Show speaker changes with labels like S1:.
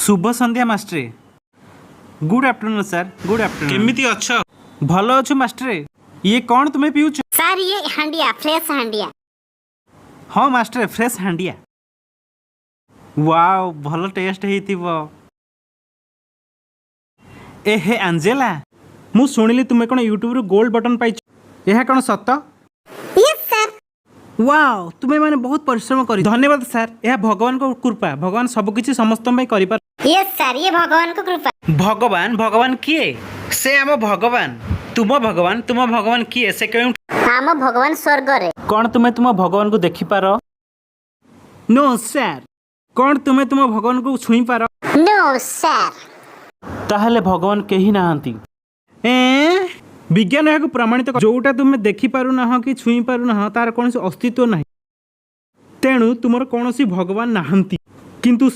S1: शुभ संध्या मास्टरे। Good afternoon sir, good afternoon.
S2: केमिति अछ?
S1: भलो अच्छु मास्टरे। ये कौन तुम्हें पिउछ?
S3: सर ये हांडिया फ्रेश हांडिया।
S1: हाँ मास्टरे, फ्रेश हांडिया। वाओ, भलो टेस्ट हेइथिबो। ए हे आंजेला, मु सुनिली तुमे कोन यूट्यूब रु गोल्ड बटन पाइछ। एहा कोन सत्त?
S3: Yes sir.
S1: वाओ, तुमे माने बहुत परिश्रम करी। धन्यवाद सर। एहा भगवान को कृपा। भगवान सब किछि समस्त में करि पार।
S3: यस सर, ये भगवान को कृपा।
S1: भगवान भगवान किए? से आम भगवान। तुम भगवान किए? से क्यों?
S3: हम भगवान स्वर्ग रे।
S1: कौन तुम्हें तुम भगवान को देखि पारो? No sir. कौन तुम्हें तुम भगवान को छुई पारो?
S3: No sir.
S1: ताहले भगवान केही नाहंती। विज्ञान यह प्रमाणित जोटा तुम्हें देखि पारु ना कि छुई पारु ना तार कौन अस्तित्व नहीं। तेणु तुमर कौन भगवान नाहंती। किंतु